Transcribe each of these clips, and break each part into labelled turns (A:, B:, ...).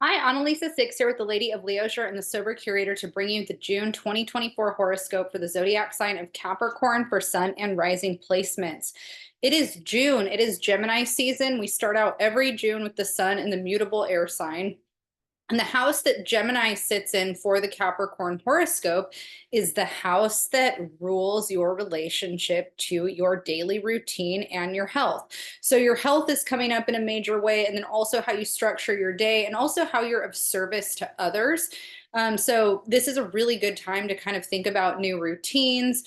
A: Hi, Analisa Six here with the Lady of Leisure and the Sober Curator to bring you the June 2024 horoscope for the zodiac sign of Capricorn for Sun and Rising placements. It is June. It is Gemini season. We start out every June with the Sun in the mutable air sign. And the house that Gemini sits in for the Capricorn horoscope is the house that rules your relationship to your daily routine and your health. So, your health is coming up in a major way, and then also how you structure your day and also how you're of service to others. So, this is a really good time to kind of think about new routines,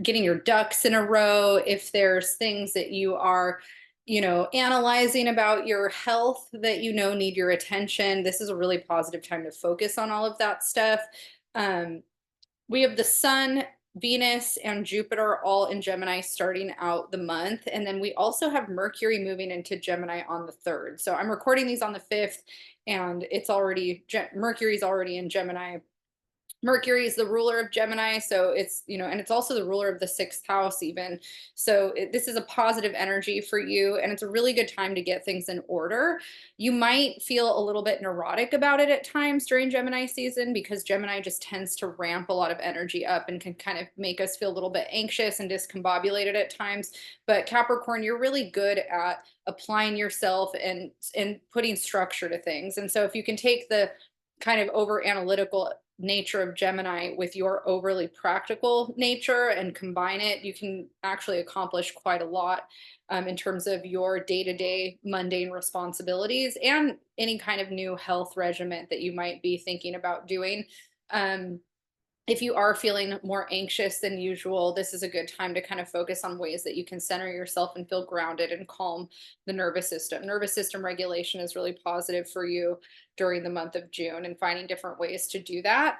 A: getting your ducks in a row. If there's things that you are analyzing about your health that need your attention. This is a really positive time to focus on all of that stuff. Um, we have the Sun, Venus, and Jupiter all in Gemini starting out the month. And then we also have Mercury moving into Gemini on the 3rd. So I'm recording these on the 5th, and Mercury's already in Gemini. Mercury is the ruler of Gemini, so and it's also the ruler of the sixth house, even. So this is a positive energy for you, and it's a really good time to get things in order. You might feel a little bit neurotic about it at times during Gemini season because Gemini just tends to ramp a lot of energy up and can kind of make us feel a little bit anxious and discombobulated at times. But Capricorn, you're really good at applying yourself and putting structure to things. And so if you can take the kind of over analytical nature of Gemini with your overly practical nature and combine it, you can actually accomplish quite a lot in terms of your day to day mundane responsibilities and any kind of new health regimen that you might be thinking about doing. Um, if you are feeling more anxious than usual, this is a good time to kind of focus on ways that you can center yourself and feel grounded and calm the nervous system. Nervous system regulation is really positive for you during the month of June and finding different ways to do that.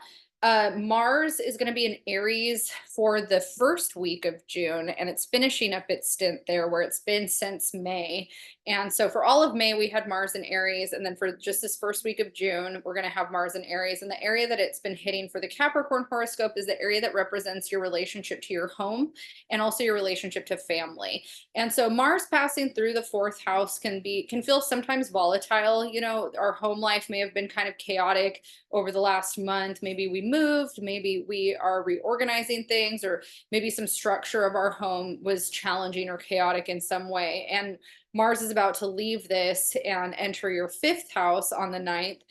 A: Mars is going to be in Aries for the first week of June, and it's finishing up its stint there where it's been since May. And so for all of May, we had Mars in Aries. And then for just this first week of June, we're going to have Mars in Aries. And the area that it's been hitting for the Capricorn horoscope is the area that represents your relationship to your home and also your relationship to family. And so Mars passing through the fourth house can feel sometimes volatile. Our home life may have been kind of chaotic over the last month. Maybe we moved, maybe we are reorganizing things, or maybe some structure of our home was challenging or chaotic in some way. And Mars is about to leave this and enter your fifth house on the ninth.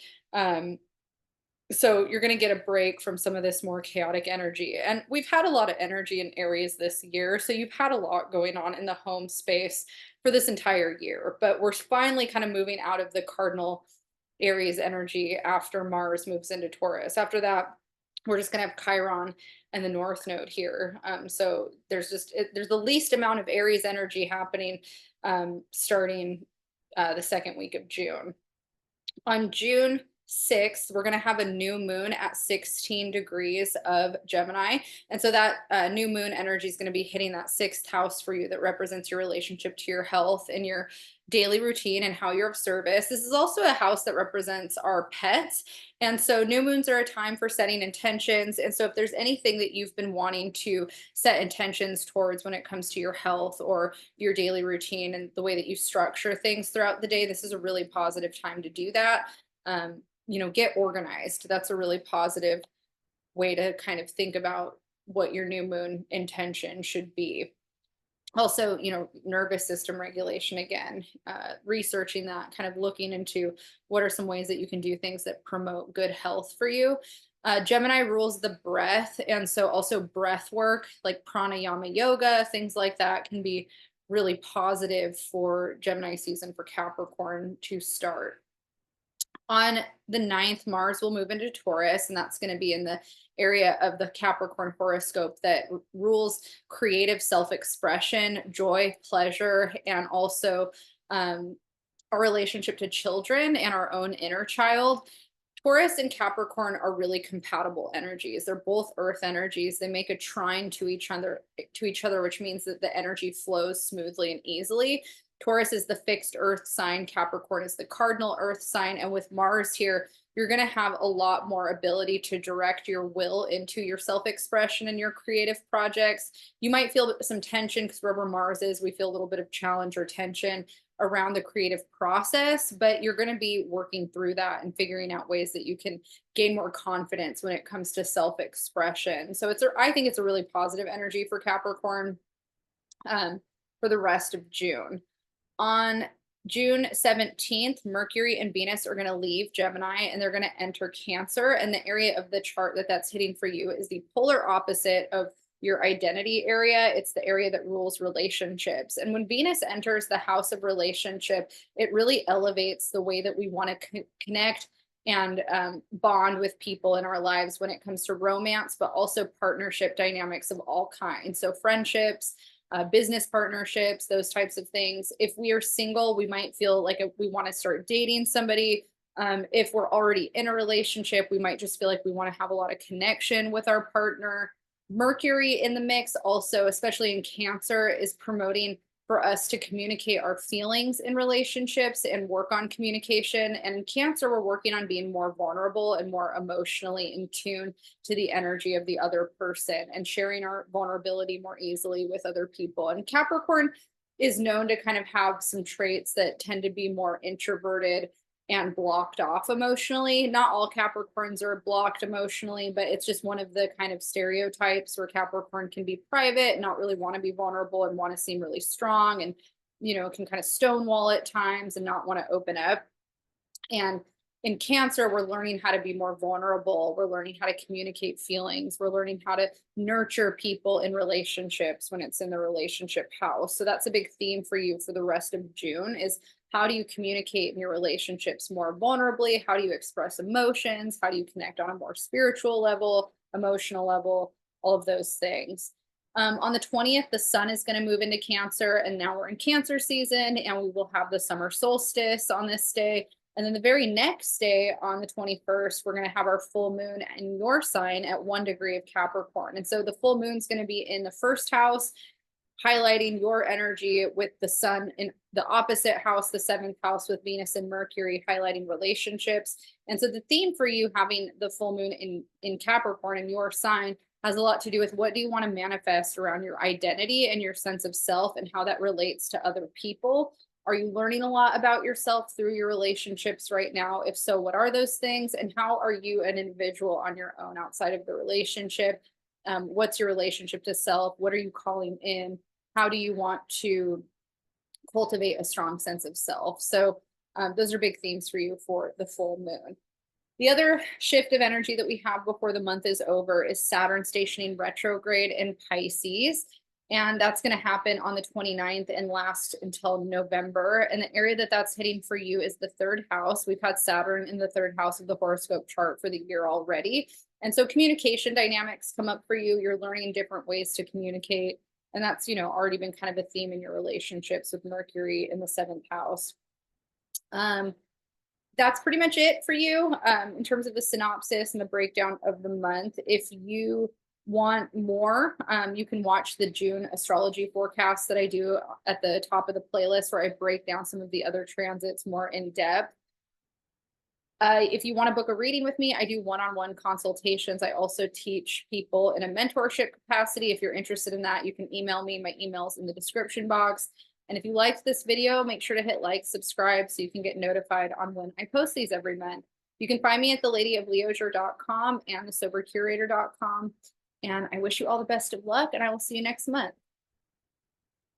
A: So you're going to get a break from some of this more chaotic energy. And we've had a lot of energy in Aries this year. So you've had a lot going on in the home space for this entire year. But we're finally kind of moving out of the cardinal Aries energy after Mars moves into Taurus. After that, we're just going to have Chiron and the North Node here. So there's the least amount of Aries energy happening starting the second week of June. On June 6th, we're going to have a new moon at 16 degrees of Gemini. And so that new moon energy is going to be hitting that sixth house for you that represents your relationship to your health and your daily routine and how you're of service. This is also a house that represents our pets. And so new moons are a time for setting intentions. And so if there's anything that you've been wanting to set intentions towards when it comes to your health or your daily routine and the way that you structure things throughout the day, this is a really positive time to do that. Get organized. That's a really positive way to kind of think about what your new moon intention should be. Also, nervous system regulation again, researching that, kind of looking into what are some ways that you can do things that promote good health for you. Gemini rules the breath. And so also breath work like pranayama yoga, things like that can be really positive for Gemini season for Capricorn to start. On the ninth, Mars will move into Taurus, and that's going to be in the area of the Capricorn horoscope that rules creative self expression, joy, pleasure, and also our relationship to children and our own inner child. Taurus and Capricorn are really compatible energies. They're both earth energies. They make a trine to each other, which means that the energy flows smoothly and easily. Taurus is the fixed earth sign, Capricorn is the cardinal earth sign. And with Mars here, you're going to have a lot more ability to direct your will into your self expression and your creative projects. You might feel some tension because wherever Mars is, we feel a little bit of challenge or tension around the creative process, but you're going to be working through that and figuring out ways that you can gain more confidence when it comes to self-expression. So I think it's a really positive energy for Capricorn um, for the rest of June. On June 17th, Mercury and Venus are going to leave Gemini and they're going to enter Cancer. And the area of the chart that that's hitting for you is the polar opposite of your identity area. It's the area that rules relationships. And when Venus enters the house of relationship, it really elevates the way that we want to connect and bond with people in our lives when it comes to romance, but also partnership dynamics of all kinds. So, friendships, business partnerships, those types of things. If we are single, we might feel like if we want to start dating somebody. If we're already in a relationship, we might just feel like we want to have a lot of connection with our partner. Mercury in the mix, also, especially in Cancer, is promoting for us to communicate our feelings in relationships and work on communication. And in Cancer, we're working on being more vulnerable and more emotionally in tune to the energy of the other person and sharing our vulnerability more easily with other people. And Capricorn is known to kind of have some traits that tend to be more introverted and blocked off emotionally. Not all Capricorns are blocked emotionally, but it's just one of the kind of stereotypes where Capricorn can be private, not really want to be vulnerable and want to seem really strong and, can kind of stonewall at times and not want to open up. And in Cancer, we're learning how to be more vulnerable. We're learning how to communicate feelings. We're learning how to nurture people in relationships when it's in the relationship house. So that's a big theme for you for the rest of June is how do you communicate in your relationships more vulnerably? How do you express emotions? How do you connect on a more spiritual level, emotional level, all of those things. On the 20th, the sun is going to move into Cancer, and now we're in Cancer season, and we will have the summer solstice on this day. And then the very next day on the 21st, we're going to have our full moon in your sign at 1 degree of Capricorn. And so the full moon's going to be in the first house, highlighting your energy with the sun in the opposite house, the seventh house with Venus and Mercury, highlighting relationships. And so the theme for you having the full moon in Capricorn in your sign has a lot to do with what do you want to manifest around your identity and your sense of self and how that relates to other people. Are you learning a lot about yourself through your relationships right now? If so, what are those things? And how are you an individual on your own outside of the relationship? What's your relationship to self? What are you calling in? How do you want to cultivate a strong sense of self? So those are big themes for you for the full moon. The other shift of energy that we have before the month is over is Saturn stationing retrograde in Pisces. And that's going to happen on the 29th and last until November. And the area that that's hitting for you is the third house. We've had Saturn in the third house of the horoscope chart for the year already. And so communication dynamics come up for you. You're learning different ways to communicate. And that's, already been kind of a theme in your relationships with Mercury in the seventh house. That's pretty much it for you in terms of the synopsis and the breakdown of the month. If you want more, you can watch the June astrology forecast that I do at the top of the playlist where I break down some of the other transits more in depth. If you want to book a reading with me, I do one-on-one consultations. I also teach people in a mentorship capacity. If you're interested in that, you can email me. My email's in the description box. And if you liked this video, make sure to hit like, subscribe so you can get notified on when I post these every month. You can find me at theladyofleisure.com and thesobercurator.com. And I wish you all the best of luck, and I will see you next month.